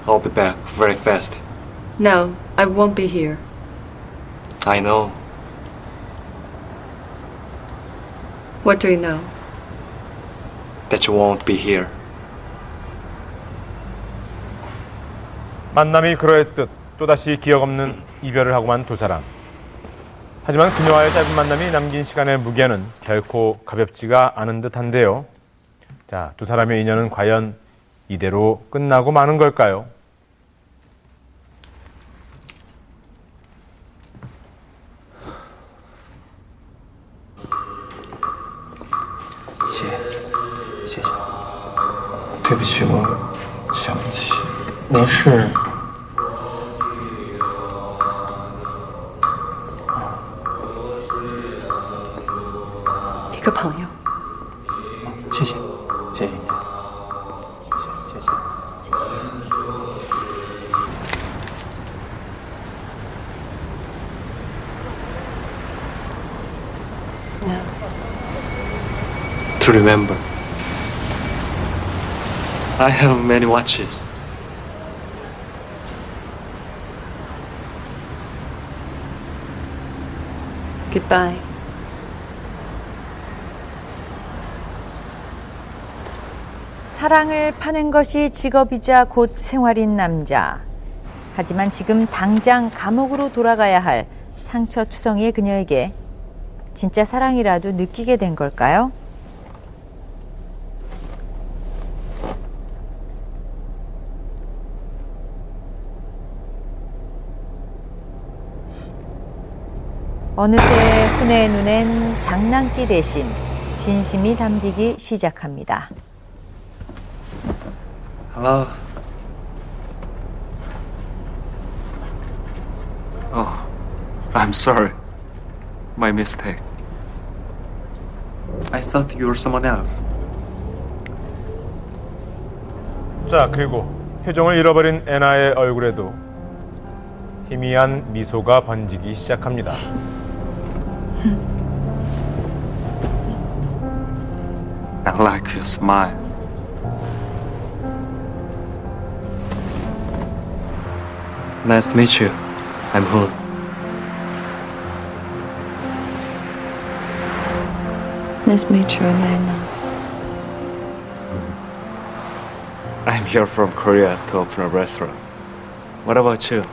I'll be back very fast. No, I won't be here. I know. What do you know? That you won't be here. 만남이 그러했듯 또다시 기억 없는 이별을 하고만 두 사람. 하지만 그녀와의 짧은 만남이 남긴 시간의 무게는 결코 가볍지가 않은 듯한데요. 자, 두 사람의 인연은 과연 이대로 끝나고 마는 걸까요?谢谢。对不起，我想不起。您是？一个朋友。谢谢，谢谢您。谢谢。 No. To remember. I have many watches. Goodbye. 사랑을 파는 것이 직업이자 곧 생활인 남자. 하지만 지금 당장 감옥으로 돌아가야 할 상처투성이의 그녀에게 진짜 사랑이라도 느끼게 된 걸까요? 어느새 훈의 눈엔 장난기 대신 진심이 담기기 시작합니다. Hello. Oh, I'm sorry. My mistake. I thought you were someone else. 자, 그리고 표정을 잃어버린 애나의 얼굴에도 희미한 미소가 번지기 시작합니다. I like your smile. Nice to meet you. I'm Hoon. Nice to meet you, Elena. I'm here from Korea to open a restaurant. What about you?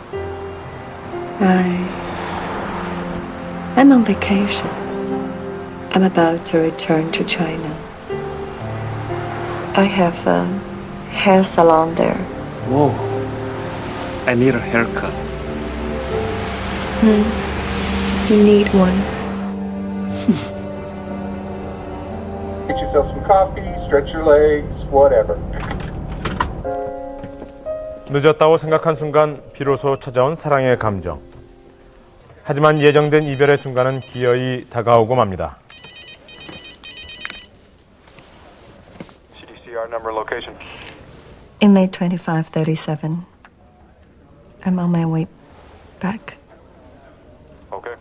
I'm on vacation. I'm about to return to China. I have a hair salon there. Whoa. I need a haircut. You need one. Get yourself some coffee, stretch your legs, whatever. 늦었다고 생각한 순간 비로소 찾아온 사랑의 감정. 하지만 예정된 이별의 순간은 기어이 다가오고 맙니다. CDCR number location. Inmate 2537. I'm on my way back. Okay.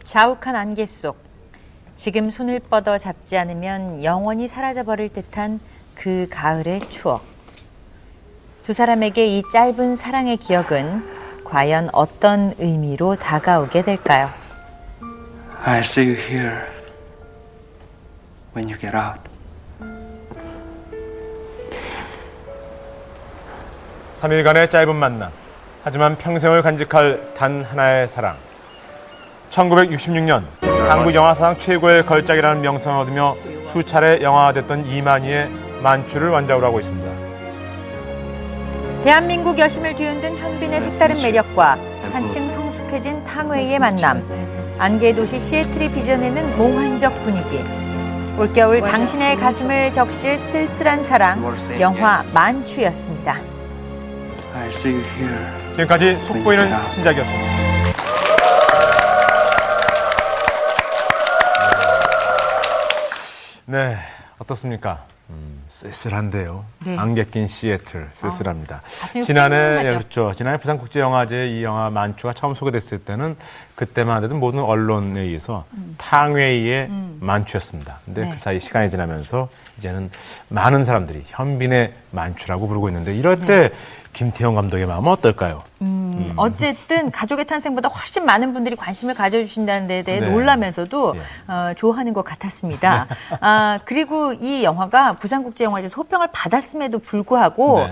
자욱한 안개 속 지금 손을 뻗어 잡지 않으면 영원히 사라져버릴 듯한 그 가을의 추억. 두 사람에게 이 짧은 사랑의 기억은 과연 어떤 의미로 다가오게 될까요? I'll see you here when you get out. 3일간의 짧은 만남. 하지만 평생을 간직할 단 하나의 사랑. 1966년 한국 영화사상 최고의 걸작이라는 명성을 얻으며 수차례 영화화됐던 이만희의 만추를 원작으로 하고 있습니다. 대한민국 여심을 뒤흔든 현빈의 색다른 매력과 한층 성숙해진 탕웨이의 만남. 안개의 도시 시애틀이 빚어내는 몽환적 분위기. 올겨울 당신의 가슴을 적실 쓸쓸한 사랑, 영화 만추였습니다. I'll see you here. 지금까지 속보이는 신작이었습니다. 네, 어떻습니까? 쓸쓸한데요. 네. 안개 낀 시애틀 쓸쓸합니다. 가슴이 지난해 훌륭하죠. 그렇죠. 지난해 부산국제영화제 이 영화 만추가 처음 소개됐을 때는 그때만 해도 모든 언론에 의해서 탕웨이의 만추였습니다. 근데 네. 그 사이 시간이 지나면서 이제는 많은 사람들이 현빈의 만추라고 부르고 있는데 이럴 때 김태형 감독의 마음은 어떨까요? 어쨌든 가족의 탄생보다 훨씬 많은 분들이 관심을 가져주신다는 데 대해 네. 놀라면서도 좋아하는 것 같았습니다. 그리고 이 영화가 부산국제영화제에서 호평을 받았음에도 불구하고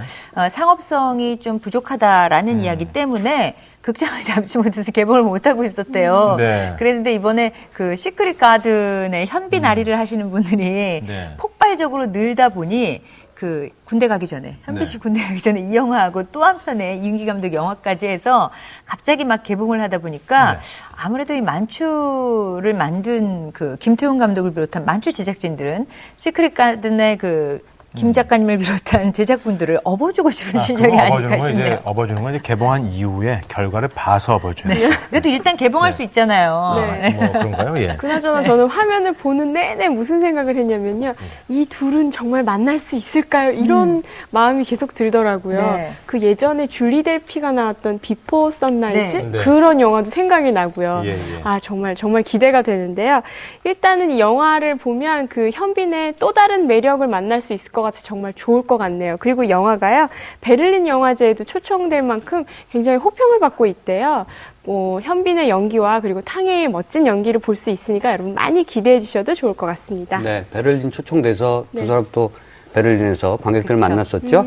상업성이 좀 부족하다라는 이야기 때문에 극장을 잡지 못해서 개봉을 못하고 있었대요. 네. 그랬는데 이번에 그 시크릿 가든의 현빈 아리를 하시는 분들이 폭발적으로 늘다 보니 그 군대 가기 전에 현빈 씨 군대 가기 전에 이 영화하고 또 한편에 이윤기 감독 영화까지 해서 갑자기 막 개봉을 하다 보니까 아무래도 이 만추를 만든 그 김태훈 감독을 비롯한 만추 제작진들은 시크릿 가든의 그 김 작가님을 비롯한 제작분들을 업어주고 싶은 심정이 아닐까 싶네요. 업어주는 건 이제 개봉한 이후에 결과를 봐서 업어주는 네. 그래도 일단 개봉할 수 있잖아요. 네. 뭐 그런가요? 예. 그나저나 저는 화면을 보는 내내 무슨 생각을 했냐면요. 이 둘은 정말 만날 수 있을까요? 이런 마음이 계속 들더라고요. 네. 그 예전에 줄리 델피가 나왔던 비포 선라이즈 네. 그런 영화도 생각이 나고요. 예. 아 정말 기대가 되는데요. 일단은 이 영화를 보면 그 현빈의 또 다른 매력을 만날 수 있을 것 같아서 정말 좋을 것 같네요. 그리고 영화가요. 베를린 영화제에도 초청될 만큼 굉장히 호평을 받고 있대요. 현빈의 연기와 그리고 탕웨이의 멋진 연기를 볼 수 있으니까 여러분 많이 기대해 주셔도 좋을 것 같습니다. 네, 베를린 초청돼서 두 사람 또 베를린에서 관객들을 그렇죠. 만났었죠.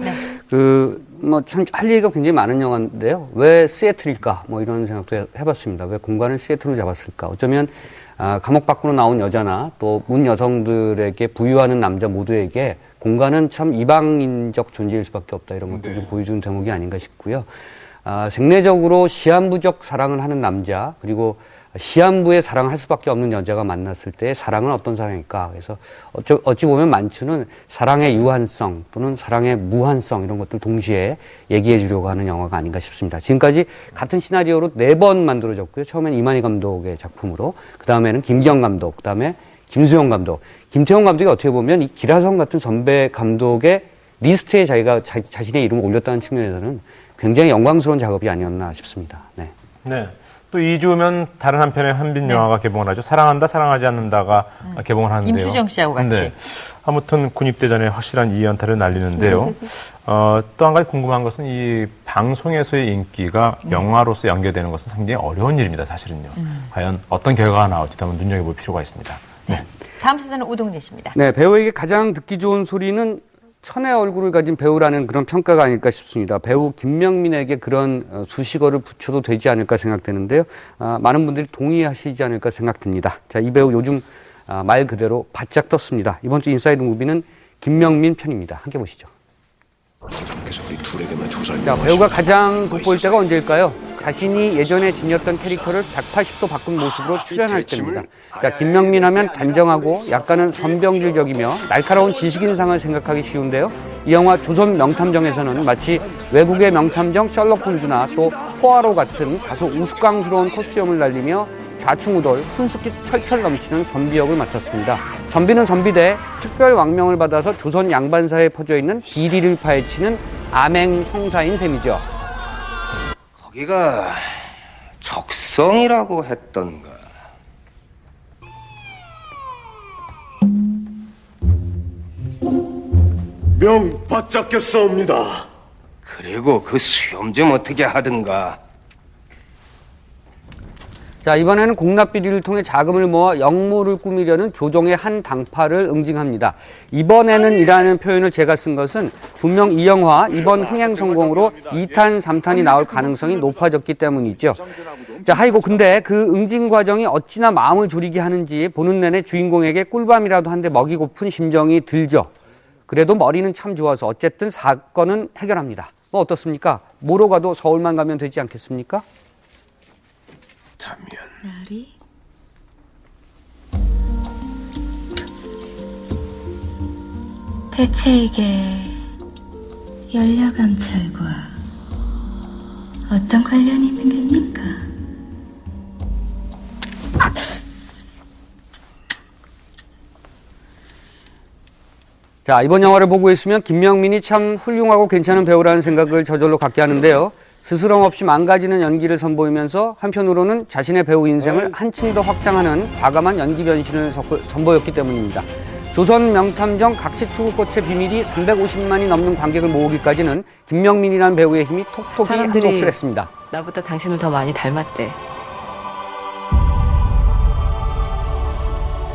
참 할 얘기가 굉장히 많은 영화인데요. 왜 시애틀일까? 이런 생각도 해봤습니다. 왜 공간을 시애틀로 잡았을까? 어쩌면 감옥 밖으로 나온 여자나 또 문 여성들에게 부유하는 남자 모두에게 공간은 참 이방인적 존재일 수밖에 없다. 이런 것들을 좀 보여주는 대목이 아닌가 싶고요. 생내적으로 시한부적 사랑을 하는 남자 그리고 시한부의 사랑을 할 수밖에 없는 여자가 만났을 때 사랑은 어떤 사랑일까? 그래서 어찌 보면 만추는 사랑의 유한성 또는 사랑의 무한성 이런 것들 동시에 얘기해 주려고 하는 영화가 아닌가 싶습니다. 지금까지 같은 시나리오로 4번 만들어졌고요. 처음엔 이만희 감독의 작품으로, 그 다음에는 김기영 감독, 그 다음에 김수영 감독. 김태형 감독이 어떻게 보면 이 기라성 같은 선배 감독의 리스트에 자기가 자신의 이름을 올렸다는 측면에서는 굉장히 영광스러운 작업이 아니었나 싶습니다. 네. 네. 또 2주 후면 다른 한편의 한빈 영화가 개봉을 하죠. 사랑한다, 사랑하지 않는다가 개봉을 하는데요. 임수정 씨하고 같이. 네. 아무튼 군입대전에 확실한 2연타를 날리는데요. 또 한 가지 궁금한 것은 이 방송에서의 인기가 영화로서 연계되는 것은 상당히 어려운 일입니다. 사실은요. 과연 어떤 결과가 나올지도 한번 눈여겨볼 필요가 있습니다. 네. 다음 순서는 우동재 씨입니다. 네, 배우에게 가장 듣기 좋은 소리는 천의 얼굴을 가진 배우라는 그런 평가가 아닐까 싶습니다. 배우 김명민에게 그런 수식어를 붙여도 되지 않을까 생각되는데요. 많은 분들이 동의하시지 않을까 생각됩니다. 자, 이 배우 요즘 말 그대로 바짝 떴습니다. 이번 주 인사이드 무비는 김명민 편입니다. 함께 보시죠. 자, 배우가 가장 돋보일 때가 언제일까요? 자신이 예전에 지녔던 캐릭터를 180도 바꾼 모습으로 출연할 때입니다. 자, 김명민 하면 단정하고 약간은 선병질적이며 날카로운 지식인상을 생각하기 쉬운데요. 이 영화 조선 명탐정에서는 마치 외국의 명탐정 셜록 홈즈나 또 포아로 같은 다소 우스꽝스러운 코스염을 날리며 좌충우돌, 훈수기 철철 넘치는 선비 역을 맡았습니다. 선비는 선비대 특별 왕명을 받아서 조선 양반사에 퍼져 있는 비리를 파헤치는 암행 형사인 셈이죠. 거기가 적성이라고 했던가. 명 바짝겠사옵니다. 그리고 그 수염 좀 어떻게 하든가. 자, 이번에는 공납비리를 통해 자금을 모아 역모를 꾸미려는 조정의 한 당파를 응징합니다. 이번에는 이라는 표현을 제가 쓴 것은 분명 이 영화 이번 흥행 성공으로 2탄, 3탄이 나올 가능성이 높아졌기 때문이죠. 자, 하이고 근데 그 응징 과정이 어찌나 마음을 졸이게 하는지 보는 내내 주인공에게 꿀밤이라도 한 대 먹이고픈 심정이 들죠. 그래도 머리는 참 좋아서 어쨌든 사건은 해결합니다. 뭐 어떻습니까? 뭐로 가도 서울만 가면 되지 않겠습니까? 나리? 대체 이게 연락암찰과 어떤 관련이 있는 겁니까? 자, 이번 영화를 보고 있으면 김명민이 참 훌륭하고 괜찮은 배우라는 생각을 저절로 갖게 하는데요. 스스럼 없이 망가지는 연기를 선보이면서 한편으로는 자신의 배우 인생을 한층 더 확장하는 과감한 연기 변신을 선보였기 때문입니다. 조선 명탐정 각시투구꽃의 비밀이 350만이 넘는 관객을 모으기까지는 김명민이라는 배우의 힘이 톡톡히 한 몫을 했습니다. 나보다 당신을 더 많이 닮았대.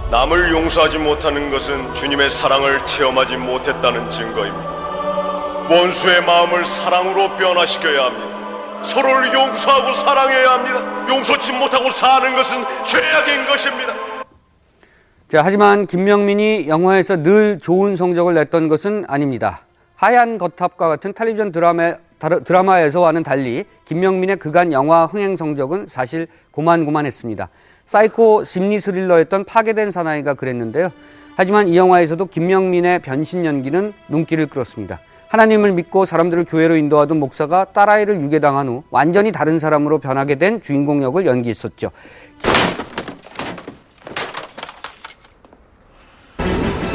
남을 용서하지 못하는 것은 주님의 사랑을 체험하지 못했다는 증거입니다. 원수의 마음을 사랑으로 변화시켜야 합니다. 서로를 용서하고 사랑해야 합니다. 용서치 못하고 사는 것은 죄악인 것입니다. 자, 하지만 김명민이 영화에서 늘 좋은 성적을 냈던 것은 아닙니다. 하얀 거탑과 같은 텔레비전 드라마에서와는 달리 김명민의 그간 영화 흥행 성적은 사실 고만고만했습니다. 사이코 심리 스릴러였던 파괴된 사나이가 그랬는데요. 하지만 이 영화에서도 김명민의 변신 연기는 눈길을 끌었습니다. 하나님을 믿고 사람들을 교회로 인도하던 목사가 딸아이를 유괴당한 후 완전히 다른 사람으로 변하게 된 주인공 역을 연기했었죠.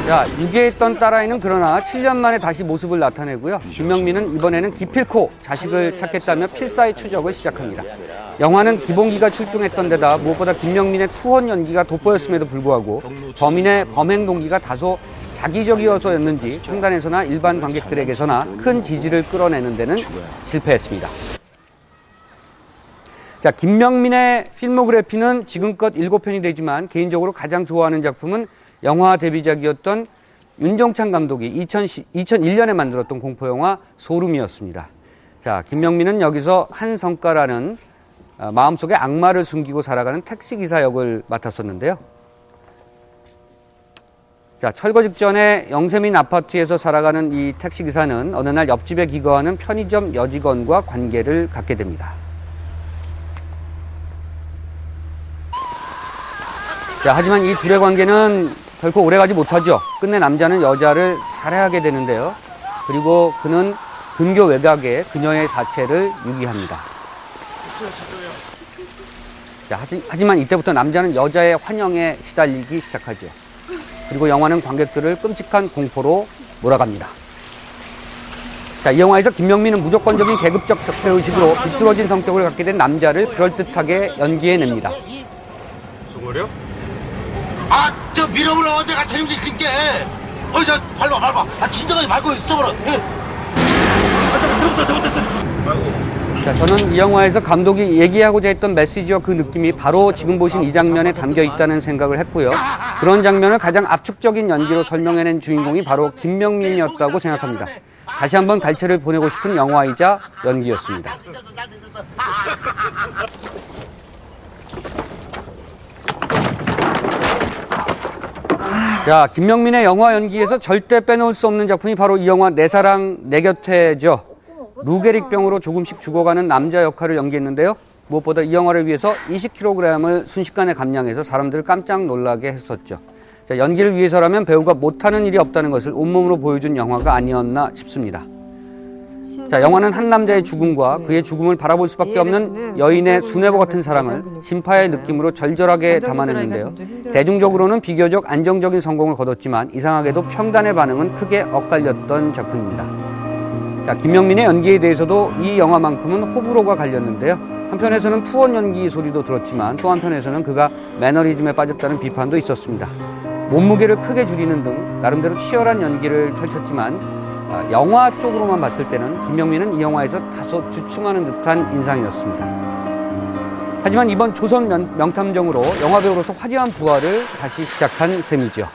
자, 유괴했던 딸아이는 그러나 7년 만에 다시 모습을 나타내고요. 김명민은 이번에는 기필코 자식을 찾겠다며 필사의 추적을 시작합니다. 영화는 기본기가 출중했던 데다 무엇보다 김명민의 투혼 연기가 돋보였음에도 불구하고 범인의 범행 동기가 다소 자기적이어서였는지 평단에서나 일반 관객들에게서나 큰 지지를 끌어내는 데는 실패했습니다. 자, 김명민의 필모그래피는 지금껏 7편이 되지만 개인적으로 가장 좋아하는 작품은 영화 데뷔작이었던 윤정찬 감독이 2001년에 만들었던 공포영화 소름이었습니다. 자, 김명민은 여기서 한성가라는 마음속에 악마를 숨기고 살아가는 택시기사 역을 맡았었는데요. 자, 철거 직전에 영세민 아파트에서 살아가는 이 택시기사는 어느 날 옆집에 기거하는 편의점 여직원과 관계를 갖게 됩니다. 자, 하지만 이 둘의 관계는 결코 오래가지 못하죠. 끝내 남자는 여자를 살해하게 되는데요. 그리고 그는 근교 외곽에 그녀의 사체를 유기합니다. 자, 하지만 이때부터 남자는 여자의 환영에 시달리기 시작하죠. 그리고 영화는 관객들을 끔찍한 공포로 몰아갑니다. 자, 이 영화에서 김명민은 무조건적인 계급적 적폐의식으로 비뚤어진 성격을 갖게 된 남자를 그럴듯하게 연기해냅니다. 정말요? 아, 저 밀어보려 내가 책임질게. 저 밟아. 진정하지 말고 있어버려. 자, 저는 이 영화에서 감독이 얘기하고자 했던 메시지와 그 느낌이 바로 지금 보신 이 장면에 담겨 있다는 생각을 했고요. 그런 장면을 가장 압축적인 연기로 설명해낸 주인공이 바로 김명민이었다고 생각합니다. 다시 한번 갈채를 보내고 싶은 영화이자 연기였습니다. 자, 김명민의 영화 연기에서 절대 빼놓을 수 없는 작품이 바로 이 영화 내 사랑 내 곁에죠. 루게릭병으로 조금씩 죽어가는 남자 역할을 연기했는데요. 무엇보다 이 영화를 위해서 20kg을 순식간에 감량해서 사람들을 깜짝 놀라게 했었죠. 자, 연기를 위해서라면 배우가 못하는 일이 없다는 것을 온몸으로 보여준 영화가 아니었나 싶습니다. 자, 영화는 한 남자의 죽음과 그의 죽음을 바라볼 수밖에 없는 여인의 수뇌보 같은 사랑을 신파의 느낌으로 절절하게 담아냈는데요. 대중적으로는 비교적 안정적인 성공을 거뒀지만 이상하게도 평단의 반응은 크게 엇갈렸던 작품입니다. 자, 김명민의 연기에 대해서도 이 영화만큼은 호불호가 갈렸는데요. 한편에서는 푸원 연기 소리도 들었지만 또 한편에서는 그가 매너리즘에 빠졌다는 비판도 있었습니다. 몸무게를 크게 줄이는 등 나름대로 치열한 연기를 펼쳤지만 영화 쪽으로만 봤을 때는 김명민은 이 영화에서 다소 주춤하는 듯한 인상이었습니다. 하지만 이번 조선 명탐정으로 영화배우로서 화려한 부활을 다시 시작한 셈이죠.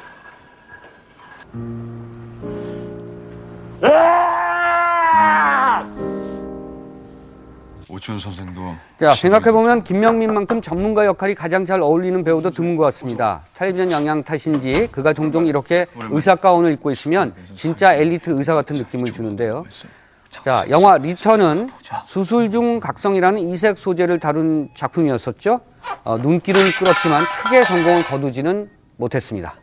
오치훈 선생도. 자, 생각해보면 김명민만큼 전문가 역할이 가장 잘 어울리는 배우도 드문 것 같습니다. 텔레비전 영향 탓인지 그가 종종 이렇게 의사 가운을 입고 있으면 진짜 엘리트 의사 같은 느낌을 주는데요. 자, 영화 리턴은 수술 중 각성이라는 이색 소재를 다룬 작품이었었죠. 눈길은 끌었지만 크게 성공을 거두지는 못했습니다.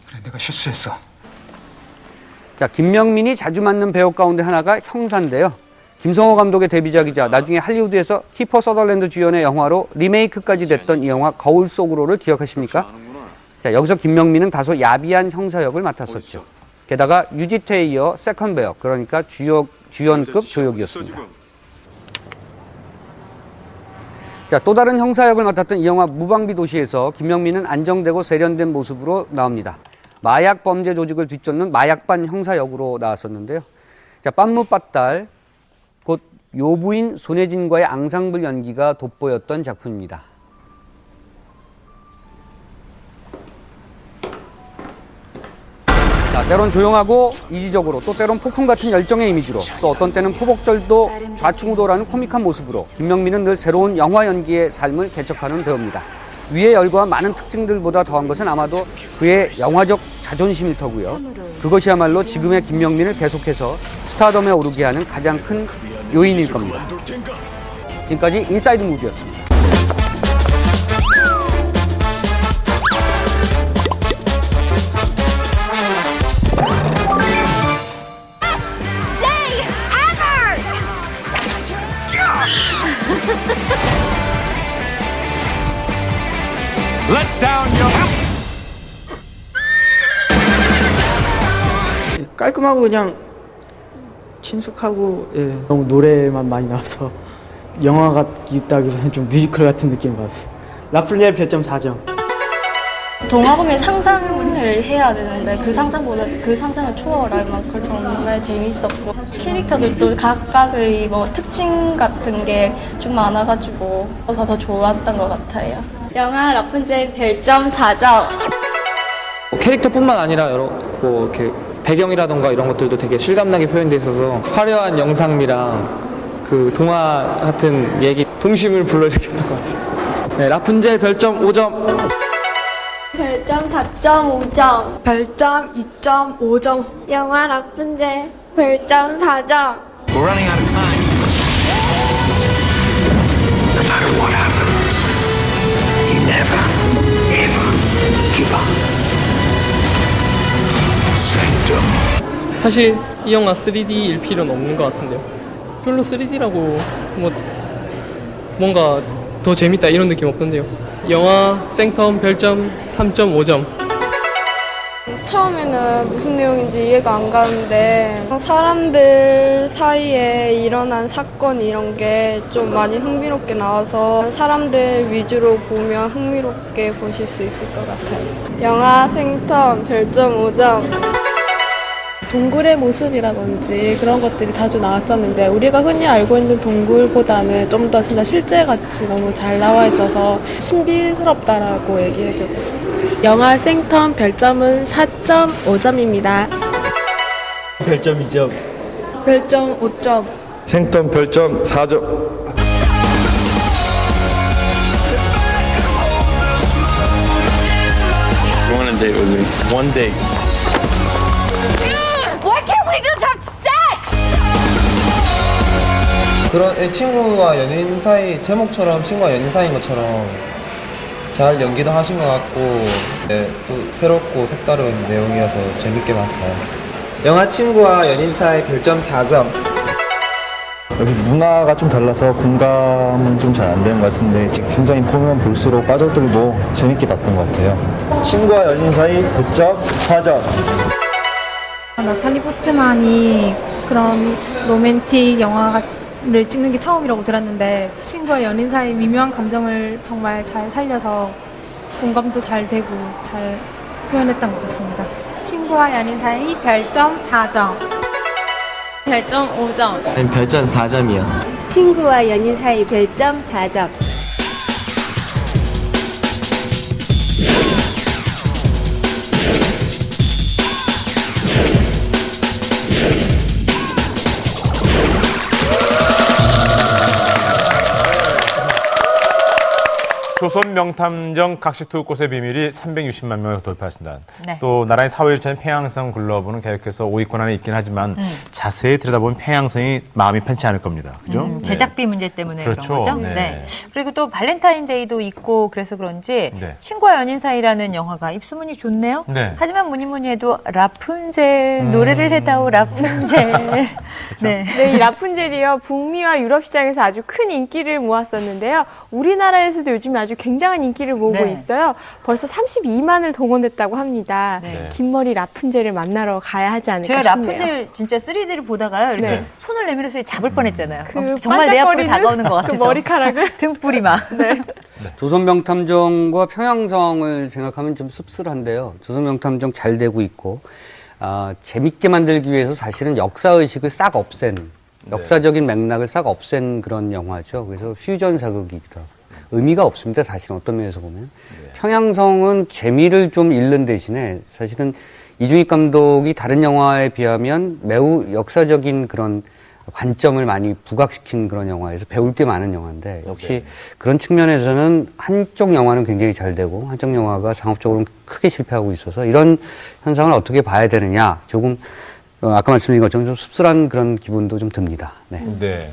그래, 내가 실수했어. 자, 김명민이 자주 맡는 배우 가운데 하나가 형사인데요. 김성호 감독의 데뷔작이자 나중에 할리우드에서 키퍼 서덜랜드 주연의 영화로 리메이크까지 됐던 이 영화 거울 속으로를 기억하십니까? 자, 여기서 김명민은 다소 야비한 형사 역을 맡았었죠. 게다가 유지태에 이어 세컨 배역, 그러니까 주연급 조역이었습니다. 자, 또 다른 형사 역을 맡았던 이 영화 무방비 도시에서 김명민은 안정되고 세련된 모습으로 나옵니다. 마약 범죄 조직을 뒤쫓는 마약반 형사 역으로 나왔었는데요. 자, 빤무빠딸, 곧 요부인 손혜진과의 앙상블 연기가 돋보였던 작품입니다. 자, 때론 조용하고 이지적으로, 또 때론 폭풍 같은 열정의 이미지로, 또 어떤 때는 포복절도 좌충우돌하는 코믹한 모습으로 김명민은 늘 새로운 영화 연기의 삶을 개척하는 배우입니다. 위의 열과 많은 특징들보다 더한 것은 아마도 그의 영화적 자존심일 터고요. 그것이야말로 지금의 김명민을 계속해서 스타덤에 오르게 하는 가장 큰 요인일 겁니다. 지금까지 인사이드 무비였습니다. Let down your 깔끔하고 그냥 친숙하고 너무 노래만 많이 나와서 영화 같다기보다는 좀 뮤지컬 같은 느낌을 받았어요. 라플리엘 별점 4점. 동화 보면 상상을 해야 되는데 그 상상을 초월할 만큼 정말 재밌었고 캐릭터들도 각각의 뭐 특징 같은 게 좀 많아가지고 그래서 더 좋았던 것 같아요. 영화 라푼젤 별점 4점. 캐릭터뿐만 아니라 이렇게 배경이라던가 이런 것들도 되게 실감나게 표현되어 있어서 화려한 영상미랑 그 동화 같은 얘기 동심을 불러일으켰던 것 같아요. 네, 라푼젤 별점 5점. 별점 4.5점. 별점 2.5점. 영화 라푼젤 별점 4점. We're running out of time. No matter what happens, 사실 이 영화 3D일 필요는 없는 것 같은데요. 별로 3D라고 뭔가 더 재밌다 이런 느낌 없던데요. 영화 생텀 별점 3.5점. 처음에는 무슨 내용인지 이해가 안 가는데 사람들 사이에 일어난 사건 이런 게 좀 많이 흥미롭게 나와서 사람들 위주로 보면 흥미롭게 보실 수 있을 것 같아요. 영화 생텀 별점 5점. 동굴의 모습이라든지 그런 것들이 자주 나왔었는데 우리가 흔히 알고 있는 동굴보다는 좀 더 진짜 실제같이 너무 잘 나와 있어서 신비스럽다라고 얘기해주고 싶어요. 영화 생텀 별점은 4.5점입니다. 별점 2점. 별점 5점. 생텀 별점 4점. You want a date with me? One date. Why can't we just have sex? 그런 친구와 연인 사이 제목처럼 친구와 연인 사이인 것처럼 잘 연기도 하신 것 같고 네, 또 새롭고 색다른 내용이어서 재밌게 봤어요. 영화 친구와 연인 사이 별점 4점. 여기 문화가 좀 달라서 공감은 좀 잘 안 되는 것 같은데 굉장히 보면 볼수록 빠져들고 재밌게 봤던 것 같아요. 친구와 연인 사이 별점 4점. 나탈리 포트만이 그런 로맨틱 영화를 찍는 게 처음이라고 들었는데 친구와 연인 사이 미묘한 감정을 정말 잘 살려서 공감도 잘 되고 잘 표현했던 것 같습니다. 친구와 연인 사이 별점 4점. 별점 5점. 별점 4점이요. 친구와 연인 사이 별점 4점. 조선 명탐정 각시투 꽃의 비밀이 360만 명을 돌파했습니다. 네. 또 나란히 4월 1일자는 평양성 글로벌은 계속해서 5위권 안에 있긴 하지만 자세히 들여다보면 평양성이 마음이 편치 않을 겁니다. 그죠? 제작비 문제 때문에 그렇죠. 그런 거죠. 네. 네. 그리고 또 발렌타인데이도 있고 그래서 그런지 네. 친구와 연인 사이라는 영화가 입소문이 좋네요. 네. 하지만 뭐니 해도 라푼젤 노래를 해다오 라푼젤. 네. 네, 이 라푼젤이요 북미와 유럽 시장에서 아주 큰 인기를 모았었는데요. 우리나라에서도 요즘 아주 굉장한 인기를 모으고 네. 있어요. 벌써 32만을 동원했다고 합니다. 네. 긴 머리 라푼젤을 만나러 가야 하지 않을까 제가 싶네요. 라푼젤 진짜 3D를 보다가요. 이렇게 네. 손을 내밀어서 잡을 뻔했잖아요. 그 정말 내 앞으로 반짝거리는 다가오는 것 같아서. 그 머리카락을 등불이 막. 네. 조선명탐정과 평양성을 생각하면 좀 씁쓸한데요. 조선명탐정 잘 되고 있고 재밌게 만들기 위해서 사실은 역사의식을 싹 없앤 역사적인 맥락을 싹 없앤 그런 영화죠. 그래서 퓨전 사극이기도 하고 의미가 없습니다. 사실은 어떤 면에서 보면. 평양성은 재미를 좀 잃는 대신에 사실은 이준익 감독이 다른 영화에 비하면 매우 역사적인 그런 관점을 많이 부각시킨 그런 영화에서 배울 게 많은 영화인데 역시 그런 측면에서는 한쪽 영화는 굉장히 잘 되고 한쪽 영화가 상업적으로는 크게 실패하고 있어서 이런 현상을 어떻게 봐야 되느냐 조금 아까 말씀드린 것처럼 좀 씁쓸한 그런 기분도 좀 듭니다. 네. 네.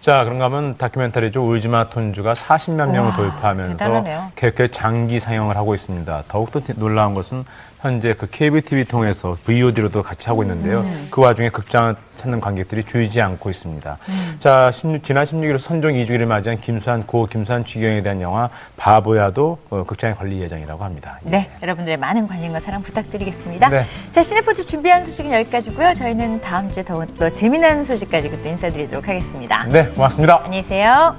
자, 그런가 하면 다큐멘터리죠. 울지마 톤주가 40만 명을 돌파하면서 대단하네요. 계속해서 장기 상영을 하고 있습니다. 더욱더 놀라운 것은 현재 그 케이블 TV 통해서 VOD로도 같이 하고 있는데요. 그 와중에 극장을 찾는 관객들이 줄지 않고 있습니다. 자, 지난 16일 선종 2주기를 맞이한 고 김수환 추기경에 대한 영화 바보야도 극장에 걸릴 예정이라고 합니다. 네, 여러분들의 많은 관심과 사랑 부탁드리겠습니다. 네. 자, 시네포트 준비한 소식은 여기까지고요. 저희는 다음 주에 더 재미난 소식까지 그때 인사드리도록 하겠습니다. 네, 고맙습니다. 안녕히 계세요.